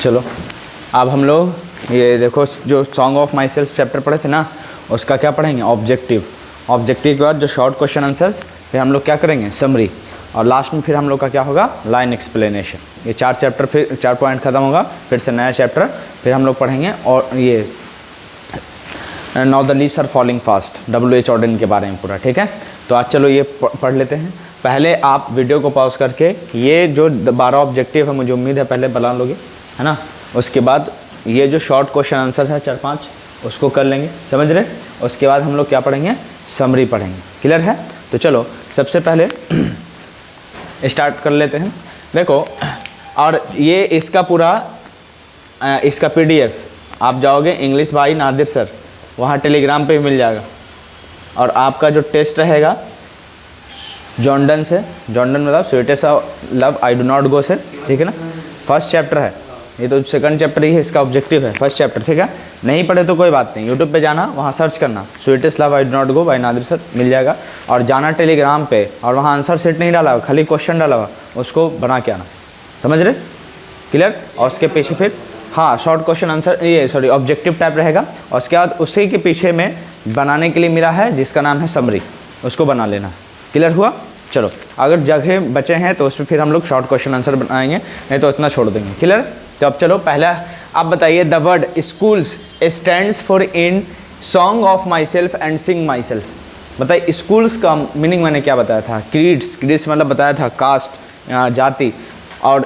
चलो अब हम लोग ये देखो जो song of my self chapter पढ़े थे ना, उसका क्या पढ़ेंगे, ऑब्जेक्टिव। ऑब्जेक्टिव के बाद जो शॉर्ट क्वेश्चन आंसर्स, फिर हम लोग क्या करेंगे, समरी, और लास्ट में फिर हम लोग का क्या होगा, लाइन एक्सप्लेनेशन। ये 4 चैप्टर, फिर 4 पॉइंट खत्म होगा, फिर से नया चैप्टर, फिर हम लोग पढ़ेंगे। और ये now the leaves are falling fast, W.H. Auden के बारे में पूरा, ठीक है। तो आज चलो ये पढ़ लेते हैं। पहले आप वीडियो को पॉज करके ये जो 12 ऑब्जेक्टिव है, मुझे उम्मीद है पहले बना लोगे, है ना। उसके बाद ये जो शॉर्ट क्वेश्चन आंसर है 4-5, उसको कर लेंगे, समझ रहे। उसके बाद हम लोग क्या पढ़ेंगे, समरी पढ़ेंगे। क्लियर है। तो चलो सबसे पहले स्टार्ट कर लेते हैं। देखो, और ये इसका पूरा इसका PDF आप जाओगे इंग्लिश बाई नादिर सर, वहाँ टेलीग्राम पे मिल जाएगा। और आपका जो टेस्ट रहेगा जॉर्डन से, जॉर्डन मतलब sweetest love I do not गो से, ठीक है ना। फर्स्ट चैप्टर है ये, तो सेकंड चैप्टर ही है, इसका ऑब्जेक्टिव है फर्स्ट चैप्टर, ठीक है। नहीं पढ़े तो कोई बात नहीं, यूट्यूब पे जाना, वहाँ सर्च करना sweetest love I do not go by Nadir sir, मिल जाएगा। और जाना टेलीग्राम पे, और वहाँ आंसर सेट नहीं डाला हुआ, खाली क्वेश्चन डाला हुआ, उसको बना के आना, समझ रहे। क्लियर। और उसके पीछे फिर हाँ शॉर्ट क्वेश्चन आंसर, ये सॉरी ऑब्जेक्टिव टाइप रहेगा। और उसके बाद उसी के पीछे में बनाने के लिए मिला है जिसका नाम है समरी, उसको बना लेना। क्लियर हुआ। चलो अगर जगह बचे हैं तो उसमें फिर हम लोग शॉर्ट क्वेश्चन आंसर बनाएंगे, नहीं तो इतना छोड़ देंगे। क्लियर। तो अब चलो पहला आप बताइए, the word schools stands for in song of my self and Singh my self. बताइए स्कूल्स का मीनिंग मैंने क्या बताया था, क्रीड्स, क्रीड्स मतलब बताया था कास्ट, जाति। और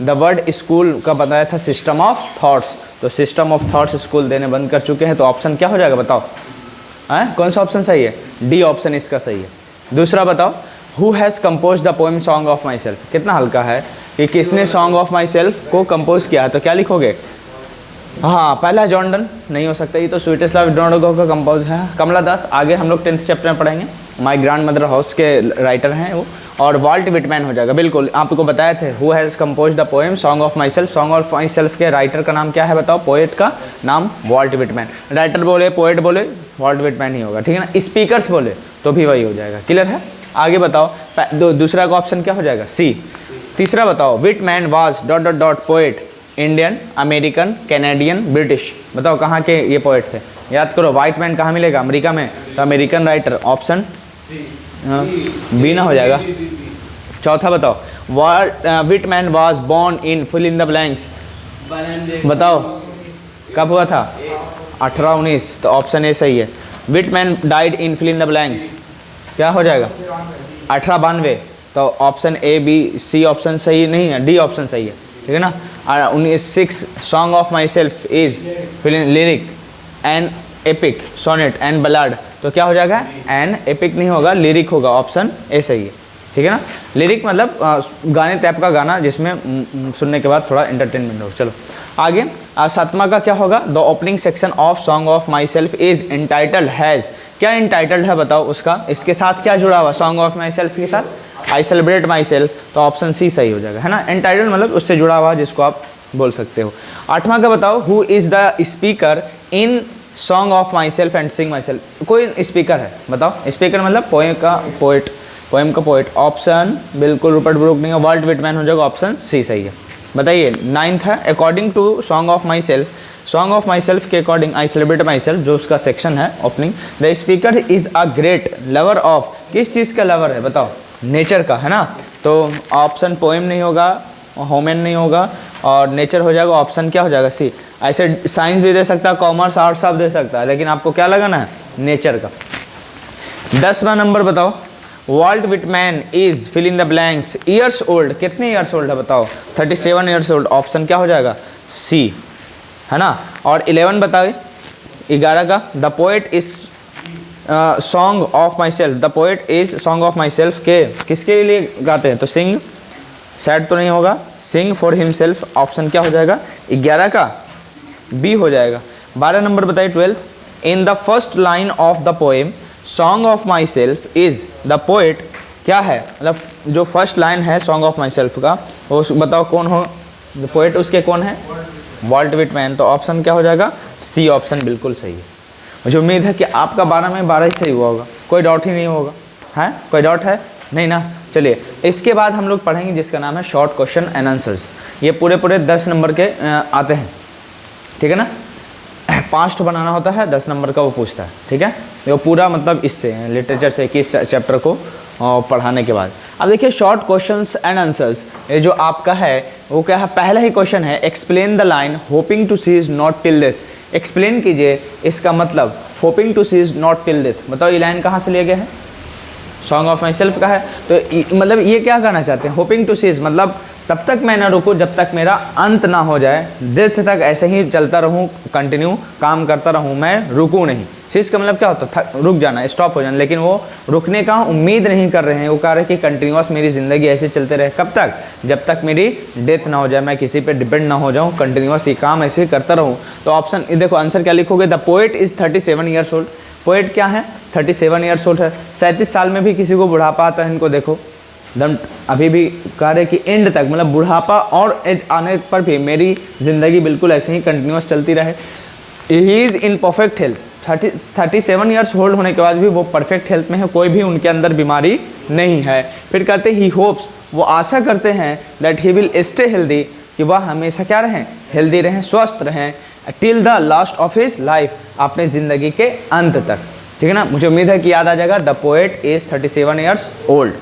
द वर्ड स्कूल का बताया था सिस्टम ऑफ थॉट्स। तो सिस्टम ऑफ थॉट्स स्कूल देने बंद कर चुके हैं, तो ऑप्शन क्या हो जाएगा बताओ, हैं कौन सा ऑप्शन सही है, डी ऑप्शन इसका सही है। दूसरा बताओ, who has compose the poem song of my self. कितना हल्का है कि किसने सॉन्ग ऑफ माई सेल्फ को कंपोज किया है, तो क्या लिखोगे, हाँ पहला जॉर्डन, नहीं हो सकता, ये तो स्वीटेस्ट लव डोंट गो का कंपोज है कमला दास। आगे हम लोग 10th चैप्टर में पढ़ेंगे, माई ग्रैंड मदर हाउस के राइटर हैं वो। और वाल्ट विटमैन हो जाएगा, बिल्कुल आपको बताए थे, who has compose the poem song of myself. Song of myself के राइटर का नाम क्या है बताओ, पोएट का नाम वाल्ट विटमैन। राइटर बोले, पोएट बोले, वाल्ट विटमैन ही होगा, ठीक है ना। स्पीकर्स बोले तो भी वही हो जाएगा। क्लियर है। आगे बताओ, दूसरा का ऑप्शन क्या हो जाएगा, सी। तीसरा बताओ, Whitman was dot dot dot poet, Indian, American, Canadian, British. बताओ कहाँ के ये पोएट थे, याद करो। वाइट मैन कहाँ मिलेगा, अमेरिका में, तो अमेरिकन राइटर, ऑप्शन बी ना हो जाएगा। चौथा बताओ, Whitman was born in fill in the blanks. बताओ कब हुआ था, 1819, तो ऑप्शन ए सही है। Whitman died in fill in the blanks, क्या हो जाएगा 1892, तो option A B C option सही नहीं है, डी ऑप्शन सही है, ठीक है ना। 1906 song of myself is lyric and epic, sonnet and ballad, तो क्या हो जाएगा, एन एपिक नहीं होगा, लिरिक होगा, ऑप्शन ए सही है, ठीक है ना। लिरिक मतलब गाने टाइप का गाना जिसमें सुनने के बाद थोड़ा एंटरटेनमेंट हो। चलो आगे, 7वां का क्या होगा, the opening section of song of myself is entitled has. क्या इंटाइटल्ड है बताओ उसका, इसके साथ क्या जुड़ा हुआ, सॉन्ग ऑफ माई सेल्फ के साथ आई सेलिब्रेट माई सेल्फ, तो ऑप्शन सी सही हो जाएगा, है ना। एंटाइटल्ड मतलब उससे जुड़ा हुआ जिसको आप बोल सकते हो। 8वां का बताओ, who is the speaker in song of my self and Singh my self. कोई स्पीकर है बताओ, स्पीकर मतलब पोएम का पोएट, पोएम का पोएट, ऑप्शन बिल्कुल रूपर्ट ब्रूक नहीं है, वाल्ट विटमैन हो जाएगा, ऑप्शन सी सही है। बताइए 9th है, according to song of myself, song of myself के according I celebrate myself, जो उसका सेक्शन है opening, the speaker is a great lover of, किस चीज़ का लवर है बताओ, नेचर का, है ना। तो ऑप्शन पोएम नहीं होगा, होमेन नहीं होगा, और नेचर हो जाएगा, ऑप्शन क्या हो जाएगा, सी। ऐसे साइंस भी दे सकता है, कॉमर्स आर्ट्स सब दे सकता है, लेकिन आपको क्या लगाना है, नेचर का। 10वां नंबर बताओ, Walt Whitman is fill in the blanks years old, कितने ईयर्स ओल्ड है बताओ, 37 ईयर्स ओल्ड, ऑप्शन क्या हो जाएगा, सी, है ना। और 11 बताओ, 11 का, the poet is song of my self, the poet is song of myself के किसके लिए गाते हैं, तो सिंग, सैड तो नहीं होगा, सिंग फॉर हिमसेल्फ, ऑप्शन क्या हो जाएगा, 11 का बी हो जाएगा। 12 नंबर बताइए, 12th, in the first line of the poem song of myself is the poet, क्या है मतलब जो फर्स्ट लाइन है सॉन्ग ऑफ माई सेल्फ का, वो बताओ कौन हो, द पोएट उसके कौन है, वाल्ट विटमैन, तो ऑप्शन क्या हो जाएगा, सी ऑप्शन बिल्कुल सही है। मुझे उम्मीद है कि आपका 12 में 12 ही सही हुआ होगा, कोई डाउट ही नहीं होगा, है कोई डाउट है, नहीं ना। चलिए इसके बाद हम लोग पढ़ेंगे जिसका नाम है शॉर्ट क्वेश्चन एंड आंसर्स। ये पूरे 10 नंबर के आते हैं, ठीक है ना। 5 बनाना होता है, 10 नंबर का वो पूछता है, ठीक है। वो पूरा मतलब इससे लिटरेचर से 21 चैप्टर को पढ़ाने के बाद। अब देखिए शॉर्ट क्वेश्चंस एंड आंसर्स, ये जो आपका है वो क्या है, पहला ही क्वेश्चन है explain the line hoping to see is not till death. Explain कीजिए इसका मतलब hoping to see is not till death. बताओ ये लाइन कहाँ से लिया गया है, सॉन्ग ऑफ माई सेल्फ का है। तो मतलब ये क्या कहना चाहते हैं, होपिंग टू सी इज मतलब तब तक मैं ना रुकूं जब तक मेरा अंत ना हो जाए, डेथ तक ऐसे ही चलता रहूं, कंटिन्यू काम करता रहूं, मैं रुकूं नहीं। चीज़ का मतलब क्या होता है, रुक जाना, स्टॉप हो जाना। लेकिन वो रुकने का उम्मीद नहीं कर रहे हैं, वो कह रहे हैं कि कंटिन्यूअस मेरी ज़िंदगी ऐसे चलते रहे। कब तक, जब तक मेरी डेथ ना हो जाए, मैं किसी पे डिपेंड ना हो जाऊँ, कंटिन्यूअस ये काम ऐसे ही करता रहूँ। तो ऑप्शन देखो, आंसर क्या लिखोगे, the poet is 37 years old. Poet क्या है, 37 ईयर्स ओल्ड है। 37 साल में भी किसी को बुढ़ापा आता है, इनको देखो दम अभी भी कह रहे कि एंड तक मतलब बुढ़ापा और एज आने पर भी मेरी ज़िंदगी बिल्कुल ऐसे ही कंटिन्यूस चलती रहे। He is in perfect health. 37 years old होने के बाद भी वो परफेक्ट हेल्थ में है, कोई भी उनके अंदर बीमारी नहीं है। फिर कहते हैं ही होप्स, वो आशा करते हैं that he will stay healthy, कि वह हमेशा क्या रहें, हेल्दी रहें, स्वस्थ रहें, till the last of his life, अपने ज़िंदगी के अंत तक, ठीक है ना। मुझे उम्मीद है कि याद आ जाएगा। The poet is 37 years old.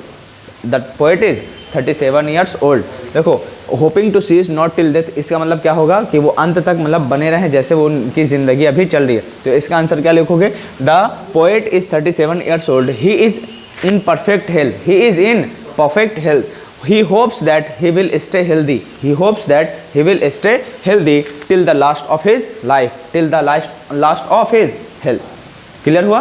The poet is 37 years old. देखो hoping to see is not till death, इसका मतलब क्या होगा कि वो अंत तक मतलब बने रहें जैसे वो उनकी ज़िंदगी अभी चल रही है। तो इसका आंसर क्या लिखोगे, the poet is 37 years old, he is in perfect health, he is in perfect health, he hopes that he will stay healthy, he hopes that he will stay healthy till the last of his life, till the last of his health। Clear हुआ,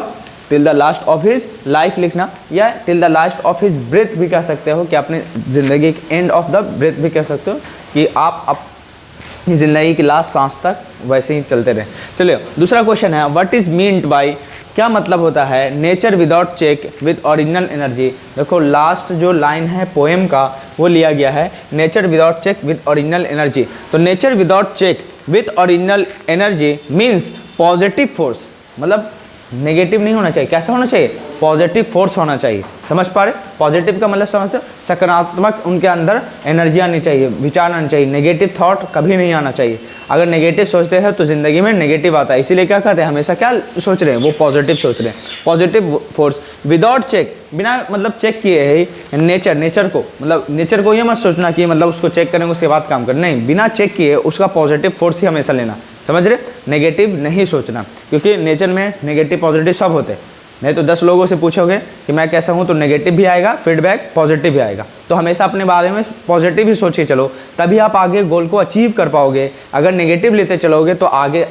till the last of his life लिखना, या till the last of his breath भी कह सकते हो, कि अपने ज़िंदगी के end of the breath भी कह सकते हो, कि आप अपनी ज़िंदगी की लास्ट सांस तक वैसे ही चलते रहें। चलिए दूसरा क्वेश्चन है, व्हाट इज़ मीन्ड बाय, क्या मतलब होता है nature without check with original energy. देखो लास्ट जो लाइन है पोएम का वो लिया गया है nature without check with original energy. तो nature without check with original energy means positive force, मतलब नेगेटिव नहीं होना चाहिए, कैसा होना चाहिए, पॉजिटिव फोर्स होना चाहिए। समझ पा रहे, पॉजिटिव का मतलब समझते हो, सकारात्मक उनके अंदर एनर्जी आनी चाहिए, विचार आना चाहिए, नेगेटिव थॉट कभी नहीं आना चाहिए। अगर नेगेटिव सोचते हैं तो ज़िंदगी में नेगेटिव आता है, इसीलिए क्या कहते हैं, हमेशा क्या सोच रहे हैं, वो पॉजिटिव सोच रहे हैं, पॉजिटिव फोर्स। विदाउट चेक, बिना मतलब चेक किए है नेचर को, मतलब नेचर को ये मत सोचना कि मतलब उसको चेक करेंगे उसके बाद काम करें, नहीं, बिना चेक किए उसका पॉजिटिव फोर्स ही हमेशा लेना। समझ रहे, नेगेटिव नहीं सोचना, क्योंकि नेचर में नेगेटिव पॉजिटिव सब होते हैं। नहीं तो 10 लोगों से पूछोगे कि मैं कैसा हूँ तो नेगेटिव भी आएगा, फीडबैक पॉजिटिव भी आएगा। तो हमेशा अपने बारे में पॉजिटिव ही सोच के चलो, तभी आप आगे गोल को अचीव कर पाओगे। अगर नेगेटिव लेते चलोगे तो आगे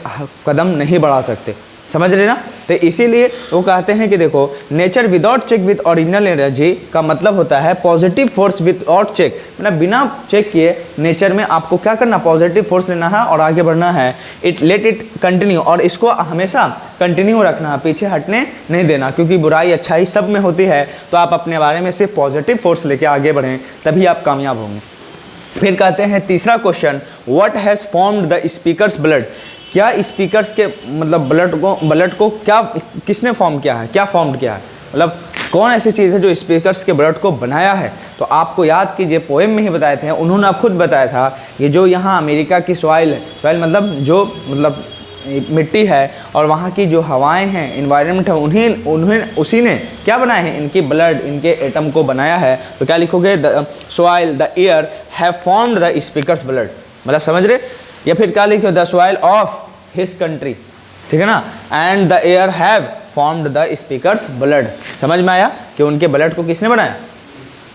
कदम नहीं बढ़ा सकते। समझ रहे ना, तो इसीलिए वो कहते हैं कि देखो nature without check with original energy का मतलब होता है पॉजिटिव फोर्स विदाउट चेक, मतलब बिना चेक किए नेचर में आपको क्या करना, पॉजिटिव फोर्स लेना है और आगे बढ़ना है। लेट इट कंटिन्यू, और इसको हमेशा कंटिन्यू रखना है, पीछे हटने नहीं देना, क्योंकि बुराई अच्छाई सब में होती है। तो आप अपने बारे में सिर्फ पॉजिटिव फोर्स लेके आगे बढ़ें, तभी आप कामयाब होंगे। फिर कहते हैं तीसरा question, what has formed the speakers blood, क्या स्पीकर्स के मतलब ब्लड को क्या किसने फॉर्म किया है, क्या फॉर्म किया है, मतलब कौन ऐसी चीज़ है जो स्पीकर्स के ब्लड को बनाया है। तो आपको याद कीजिए पोएम में ही बताए थे, उन्होंने आप खुद बताया था, ये जो यहाँ अमेरिका की सॉइल है, सॉइल मतलब जो मतलब मिट्टी है, और वहाँ की जो हवाएं हैं, इन्वायरमेंट है, उन्हें उसी ने क्या बनाए हैं, इनकी ब्लड, इनके एटम को बनाया है। तो क्या लिखोगे, the soil the air have formed the speakers blood, मतलब समझ रहे। या फिर क्या लिखो, the soil of his country, ठीक है ना, and the air have formed the speakers blood. समझ में आया कि उनके ब्लड को किसने बनाया,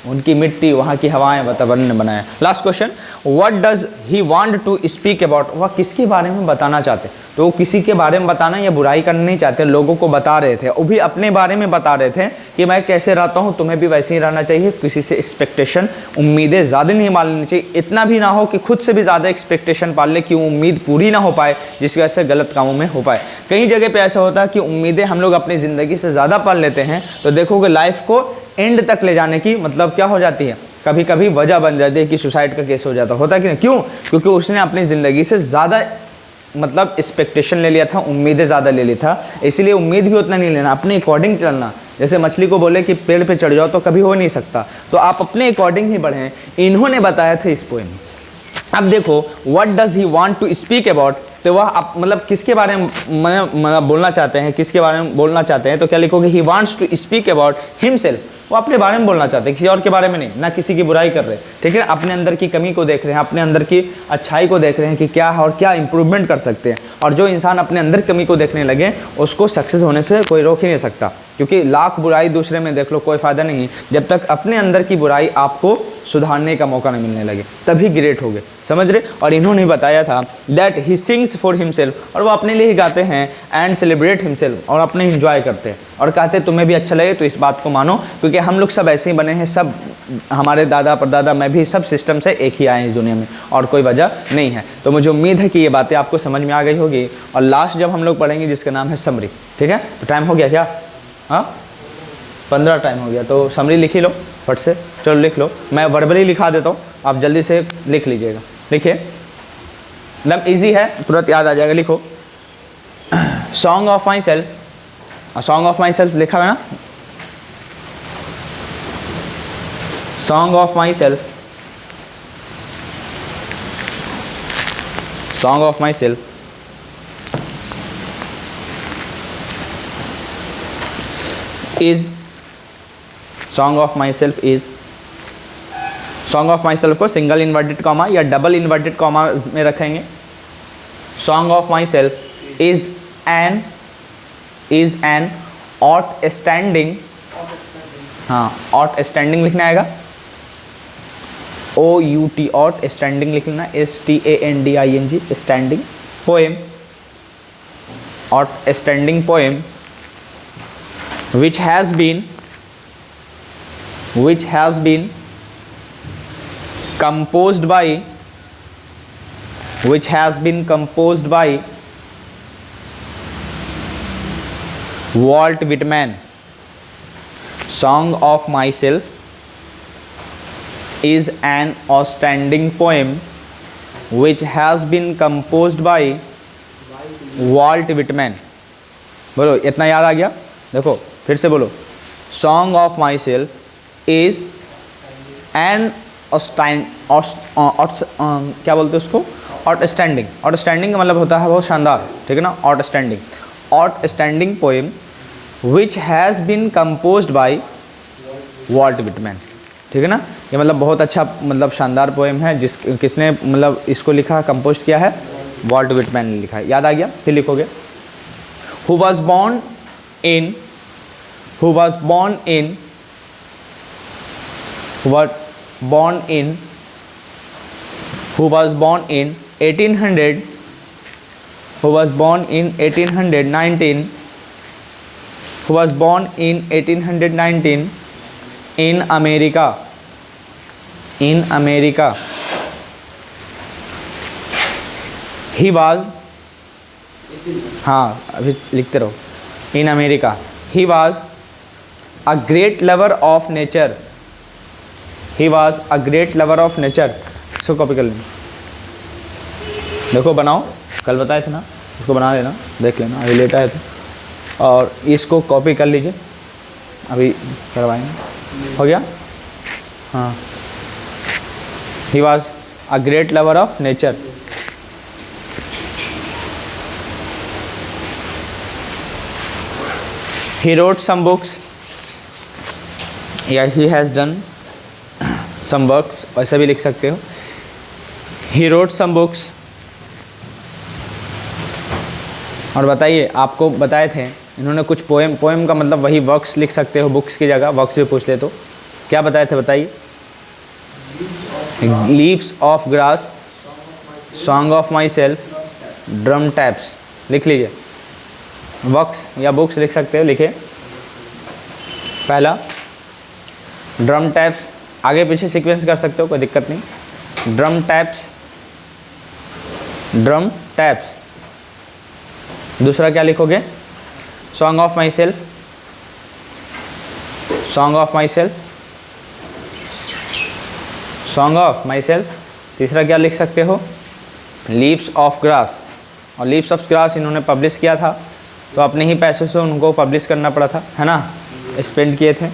उनकी मिट्टी, वहाँ की हवाएं, वातावरण ने बनाया। Last question, what does he want to speak about, वह किसके बारे में बताना चाहते, तो वो किसी के बारे में बताना या बुराई करना नहीं चाहते, लोगों को बता रहे थे, वो भी अपने बारे में बता रहे थे कि मैं कैसे रहता हूँ, तुम्हें भी वैसे ही रहना चाहिए। किसी से एक्सपेक्टेशन, उम्मीदें ज़्यादा नहीं मान लेनी चाहिए, इतना भी ना हो कि खुद से भी ज़्यादा एक्सपेक्टेशन पाल ले कि उम्मीद पूरी ना हो पाए, जिसकी वजह से गलत कामों में हो पाए। कई जगह पे ऐसा होता है कि उम्मीदें हम लोग अपनी ज़िंदगी से ज़्यादा पाल लेते हैं, तो देखोगे लाइफ को एंड तक ले जाने की मतलब क्या हो जाती है, कभी कभी वजह बन जाती है कि सुसाइड का केस हो जाता होता कि नहीं, क्यों, क्योंकि उसने अपनी ज़िंदगी से ज़्यादा मतलब एक्सपेक्टेशन ले लिया था, उम्मीदें ज़्यादा ले ली था। इसीलिए उम्मीद भी उतना नहीं लेना, अपने अकॉर्डिंग चलना, जैसे मछली को बोले कि पेड़ पे चढ़ जाओ तो कभी हो नहीं सकता, तो आप अपने अकॉर्डिंग ही बढ़ें, इन्होंने बताया था इस पोएम में। अब देखो what does he want to speak about, तो वह आप मतलब किसके बारे में मतलब बोलना चाहते हैं, किसके बारे में बोलना चाहते हैं, तो क्या लिखोगे, he wants to speak about himself, वो अपने बारे में बोलना चाहते हैं, किसी और के बारे में नहीं, ना किसी की बुराई कर रहे, ठीक है, अपने अंदर की कमी को देख रहे हैं, अपने अंदर की अच्छाई को देख रहे हैं कि क्या है और क्या इंप्रूवमेंट कर सकते हैं। और जो इंसान अपने अंदर कमी को देखने लगे उसको सक्सेस होने से कोई रोक ही नहीं सकता, क्योंकि लाख बुराई दूसरे में देख लो कोई फ़ायदा नहीं, जब तक अपने अंदर की बुराई आपको सुधारने का मौका नहीं मिलने लगे तभी ग्रेट हो गए, समझ रहे। और इन्होंने बताया था that he sings for himself, और वो अपने लिए ही गाते हैं, एंड सेलिब्रेट हिमसेल्फ, और अपने इंजॉय करते हैं, और कहते हैं तुम्हें भी अच्छा लगे तो इस बात को मानो, क्योंकि हम लोग सब ऐसे ही बने हैं, सब हमारे दादा परदादा मैं भी सब सिस्टम से एक ही आए हैं इस दुनिया में, और कोई वजह नहीं है। तो मुझे उम्मीद है कि ये बातें आपको समझ में आ गई होगी। और लास्ट जब हम लोग पढ़ेंगे जिसका नाम है समरी, ठीक है, तो टाइम हो गया क्या, हाँ 15 टाइम हो गया, तो समरी लिख ही लो फट से, चलो लिख लो, मैं वर्बली लिखा देता हूँ, आप जल्दी से लिख लीजिएगा, लिखिए, एकदम इजी है, तुरंत याद आ जाएगा, लिखो song of myself, song of my self लिखा है ना, song of myself, song of myself is, song of myself is, song of my self को सिंगल इन्वर्टेड कॉमा या डबल इन्वर्टेड कॉमा में रखेंगे। Song of myself is an outstanding, हाँ outstanding लिखना आएगा, OUT outstanding लिखना, STANDING standing poem, outstanding poem which has been composed by Walt Whitman. Song of Myself is an outstanding poem which has been composed by Walt Whitman. बोलो इतना याद आ गया, देखो फिर से बोलो, song of myself is an क्या बोलते हैं उसको, आउटस्टैंडिंग, आउटस्टैंडिंग का मतलब होता है बहुत शानदार, ठीक है ना, outstanding poem which has been composed by Walt Whitman, ठीक है ना, ये मतलब बहुत अच्छा मतलब शानदार पोएम है, किसने मतलब इसको लिखा, कंपोज किया है, वॉल्ट विटमैन ने लिखा है, याद आ गया, फिर लिखोगे who was born in 1819 in America. He was, हाँ अभी लिखते रहो, in America he was a great lover of nature, इसको कॉपी कर लेना, देखो बनाओ, कल बताए थे ना, इसको बना लेना, देख लेना, अभी लेटा है तो, और इसको कॉपी कर लीजिए, अभी करवाएंगे, हो गया, हाँ, he was a great lover of nature. He wrote some books, या he has done some works, ऐसा भी लिख सकते हो. He wrote some books. और बताइए, आपको बताए थे इन्होंने कुछ पोएम का मतलब वही वर्क्स लिख सकते हो, बुक्स की जगह वर्क्स भी पूछ ले तो क्या बताए थे, बताइए. Leaves of grass, song of my self, drum taps, लिख लीजिए. वर्क्स या बुक्स लिख सकते हो, लिखे. पहला ड्रम टैप्स, आगे पीछे सीक्वेंस कर सकते हो, कोई दिक्कत नहीं. Drum taps. दूसरा क्या लिखोगे, सॉन्ग ऑफ माई सेल्फ. तीसरा क्या लिख सकते हो, लीव्स ऑफ ग्रास. और लीव्स ऑफ ग्रास इन्होंने पब्लिश किया था, तो अपने ही पैसों से उनको पब्लिश करना पड़ा था, है ना, स्पेंड किए थे?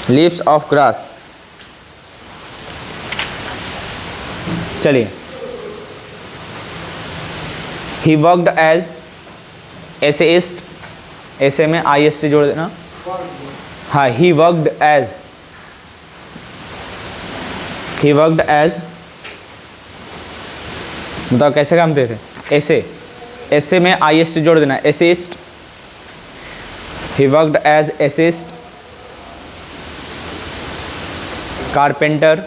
Leaves of grass. चलिए, ही वर्कड एज एसेइस्ट, ऐसे में IST जोड़ देना। हाँ, ही वर्कड एज, बताओ कैसे काम देते थे? ऐसे में IST जोड़ देना, essayist. He worked as essayist, carpenter,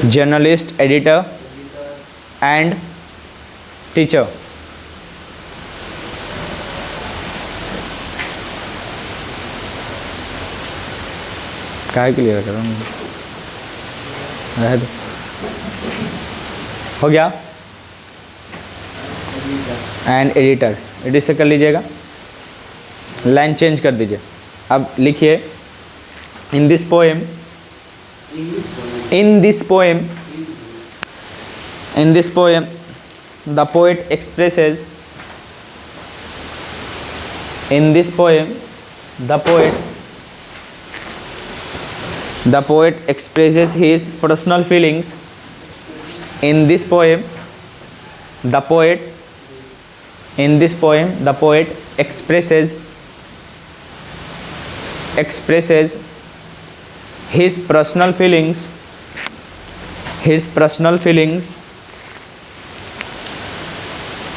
journalist, editor and teacher. काहे के लिए रख रहा हूँ, रह दो। हो गया? एंड एडिटर, एडिट से कर लीजिएगा, लाइन चेंज कर दीजिए। अब लिखिए, in this poem the poet expresses, the poet expresses his personal feelings. In this poem the poet expresses his personal feelings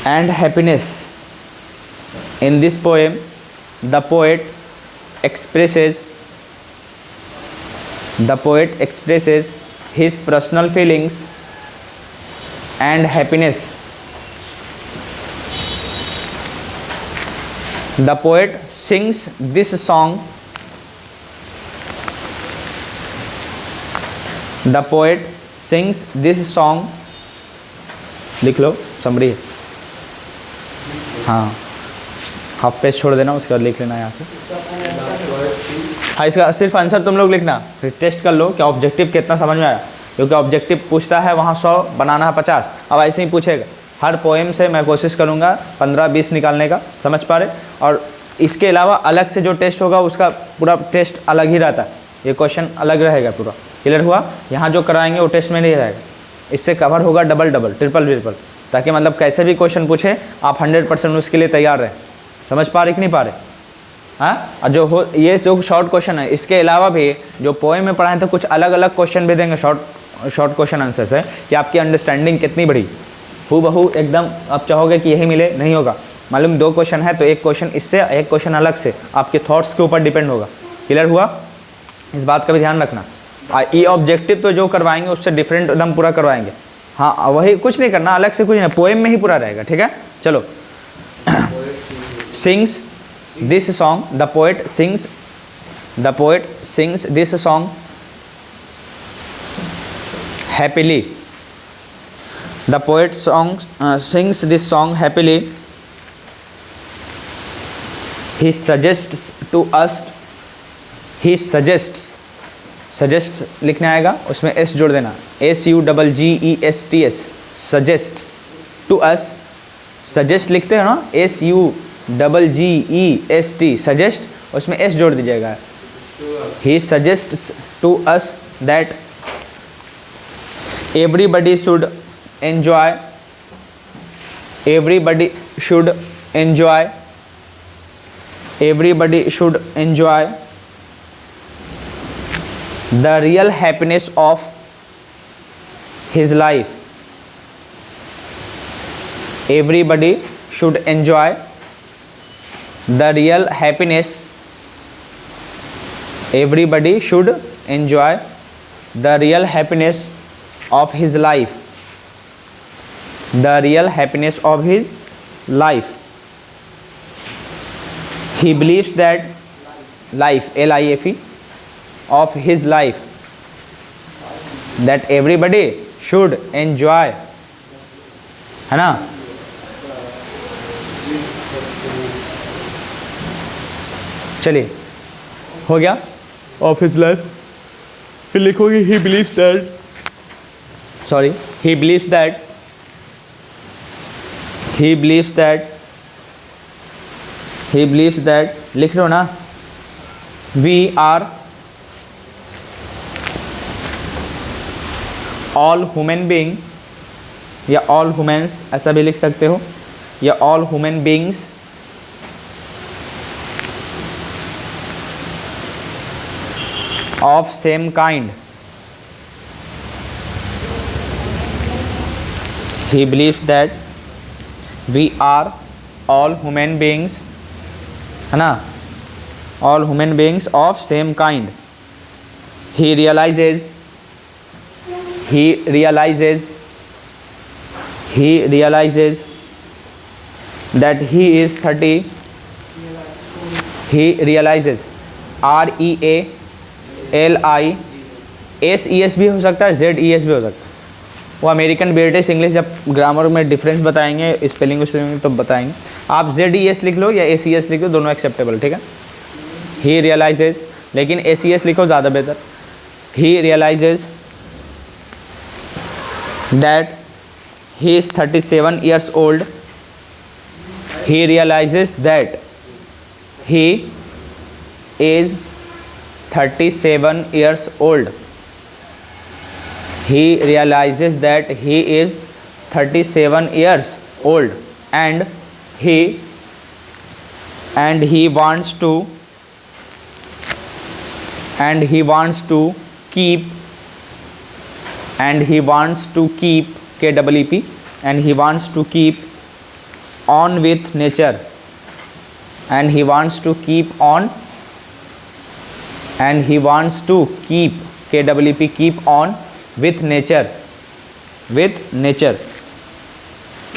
and happiness. In this poem the poet expresses his personal feelings and happiness. The poet sings this song. लिख लो, summary है। हाँ, half page छोड़ देना, उसके बाद लिख लेना यहाँ से। हाँ, इसका सिर्फ आंसर तुम लोग लिखना, फिर टेस्ट कर लो कि ऑब्जेक्टिव कितना समझ में आया, क्योंकि ऑब्जेक्टिव पूछता है वहाँ 100, बनाना है 50। अब ऐसे ही पूछेगा, हर पोएम से मैं कोशिश करूँगा 15-20 निकालने का, समझ पा रहे? और इसके अलावा अलग से जो टेस्ट होगा उसका पूरा टेस्ट अलग ही रहता है, ये क्वेश्चन अलग रहेगा पूरा। क्लियर हुआ? यहाँ जो कराएंगे वो टेस्ट में नहीं रहेगा, इससे कवर होगा डबल, ट्रिपल, ताकि मतलब कैसे भी क्वेश्चन पूछे आप 100% उसके लिए तैयार रहें। समझ पा रहे कि नहीं पा रहे? हाँ, और ये जो शॉर्ट क्वेश्चन है, इसके अलावा भी जो पोएम में पढ़ाएं तो कुछ अलग क्वेश्चन भी देंगे, शॉर्ट क्वेश्चन आंसर्स है कि आपकी अंडरस्टैंडिंग कितनी बड़ी। हूबहू एकदम आप चाहोगे कि यही मिले, नहीं होगा। मालूम 2 क्वेश्चन है तो एक क्वेश्चन इससे, एक क्वेश्चन अलग से, आपके थॉट्स के ऊपर डिपेंड होगा। क्लियर हुआ? इस बात का भी ध्यान रखना। ये ऑब्जेक्टिव तो जो करवाएंगे उससे डिफरेंट एकदम पूरा करवाएंगे। हाँ, वही कुछ नहीं करना, अलग से कुछ नहीं, पोएम में ही पूरा रहेगा। ठीक है, चलो। Sings this song, the poet sings this song happily. The poet sings this song happily. He suggests to us, suggest लिखने आएगा, उसमें s जोड़ देना, SUGGESTS, suggests to us, suggest लिखते हैं ना, SUGGEST, suggest, उसमें s जोड़ दीजिएगा। He suggests to us that everybody should enjoy the real happiness of his life. Everybody should enjoy the real happiness. Everybody should enjoy the real happiness of his life. The real happiness of his life. He believes that life, L-I-F-E, of his life, that everybody should enjoy, है ना? चलिए, हो गया of his life. फिर लिखोगे he believes that he believes that, लिख लो ना, we are all human being, या ऑल ह्यूमन्स ऐसा भी लिख सकते हो, या all human beings of same kind. He believes that we are all human beings, है ना, all human beings of same kind. He realizes that he is 30. He realizes, REALISES भी हो सकता है, ZES भी हो सकता है। वो अमेरिकन ब्रिटिश इंग्लिश जब ग्रामर में डिफरेंस बताएंगे, स्पेलिंग तो बताएंगे। आप ZES लिख लो या ACS लिख लो, दोनों एक्सेप्टेबल, ठीक है। ही रियलाइजेज, लेकिन ACS लिखो ज़्यादा बेहतर। He realizes that he is 37 years old. He realizes that he is 37 years old. He realizes that he is 37 years old, and he wants to keep KEEP, and he wants to keep on with nature, and he wants to keep on, and he wants to keep KEEP, keep on with nature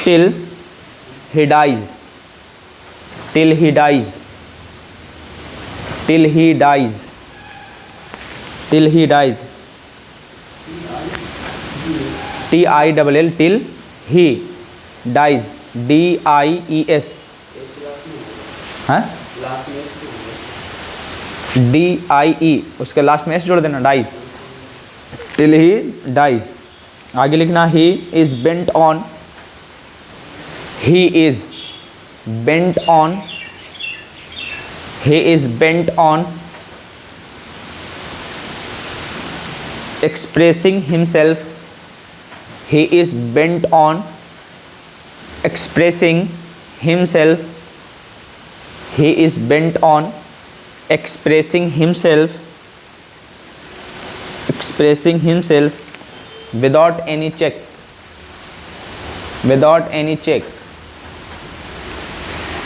till he dies, till he dies, till he dies, till he dies, TILL, till he dies, DIES, हाँ DIE, उसके last में S जोड़ देना, dies, till he dies। आगे लिखना, he is bent on, he is bent on, he is bent on expressing himself, he is bent on expressing himself, he is bent on expressing himself without any check,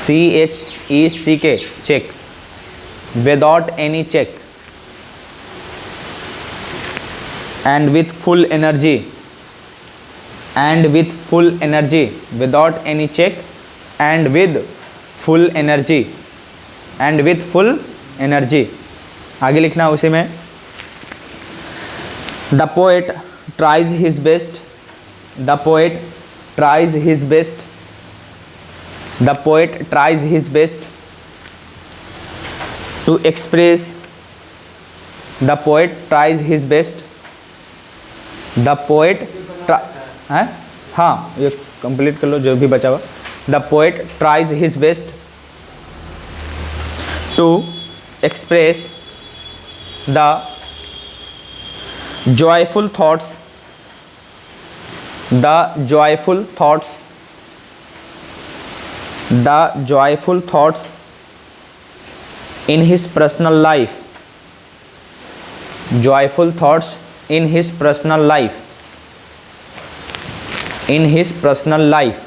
CHECK, check, without any check, and with full energy, without any check, and with full energy, आगे लिखना उसी में। The poet tries his best, the poet tries his best, the poet tries his best to express, the poet tries his best, the poet है, हाँ ये complete कर लो जो भी बचा हुआ। The poet tries his best to express the joyful thoughts, the joyful thoughts in his personal life, joyful thoughts in his personal life,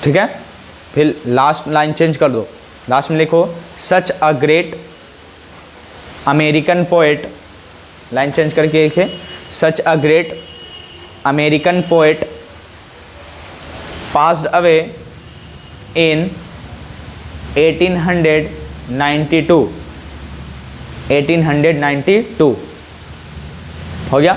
ठीक है। फिर लास्ट लाइन चेंज कर दो, लास्ट में लिखो such a great American poet, line change करके लिखिए such a great American poet passed away in 1892 हो गया।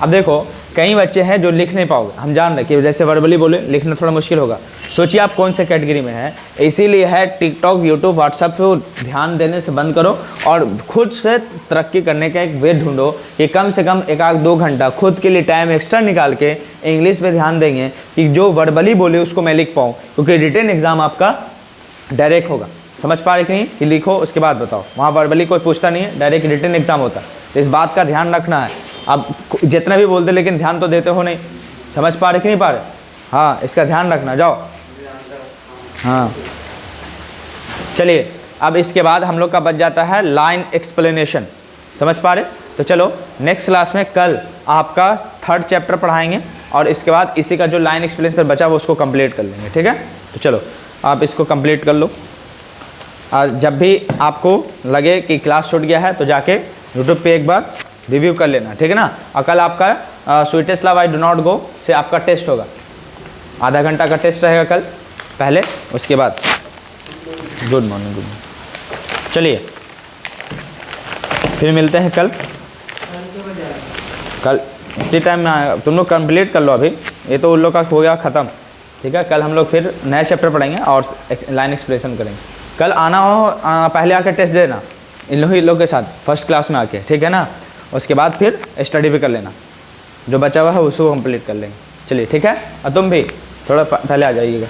अब देखो कई बच्चे हैं जो लिख नहीं पाओगे, हम जान रहे कि जैसे वर्बली बोले लिखना थोड़ा मुश्किल होगा। सोचिए आप कौन से कैटेगरी में है, इसीलिए है टिकटॉक यूट्यूब व्हाट्सएप पे ध्यान देने से बंद करो और खुद से तरक्की करने का एक वे ढूंढो कि कम से कम 1-2 घंटा खुद के लिए टाइम एक्स्ट्रा निकाल के इंग्लिश पे ध्यान देंगे कि जो वर्बली बोले उसको मैं लिख पाऊँ, क्योंकि रिटन एग्ज़ाम आपका डायरेक्ट होगा, समझ पा रहे कि नहीं, कि लिखो उसके बाद बताओ, वहाँ वर्बली कोई पूछता नहीं है, डायरेक्ट रिटन एग्जाम होता है। तो इस बात का ध्यान रखना है। अब जितना भी बोलते लेकिन ध्यान तो देते हो नहीं, समझ पा रहे कि नहीं पा रहे? हाँ, इसका ध्यान रखना। जाओ, हाँ चलिए, अब इसके बाद हम लोग का बच जाता है लाइन एक्सप्लेनेशन, समझ पा रहे? तो चलो नेक्स्ट क्लास में कल आपका 3rd चैप्टर पढ़ाएंगे और इसके बाद इसी का जो लाइन एक्सप्लेनेशन बचा वो उसको कंप्लीट कर लेंगे, ठीक है? तो चलो आप इसको कंप्लीट कर लो। और जब भी आपको लगे कि क्लास छूट गया है तो जाके यूट्यूब पे एक बार रिव्यू कर लेना, ठीक है ना? और कल आपका sweetest love I do not गो से आपका टेस्ट होगा, आधा घंटा का टेस्ट रहेगा कल पहले, उसके बाद गुड मॉर्निंग। Good morning. चलिए फिर मिलते हैं कल इसी टाइम में। तुम लोग कंप्लीट कर लो, अभी ये तो उन लोग का हो गया ख़त्म, ठीक है? कल हम लोग फिर नया चैप्टर पढ़ेंगे और लाइन एक्सप्रेशन करेंगे। कल आना हो पहले आके टेस्ट देना इन लोग के साथ फर्स्ट क्लास में आके, ठीक है ना? उसके बाद फिर स्टडी भी कर लेना, जो बचा हुआ है उसको कंप्लीट कर लेंगे। चलिए ठीक है, और तुम भी थोड़ा पहले आ जाइएगा।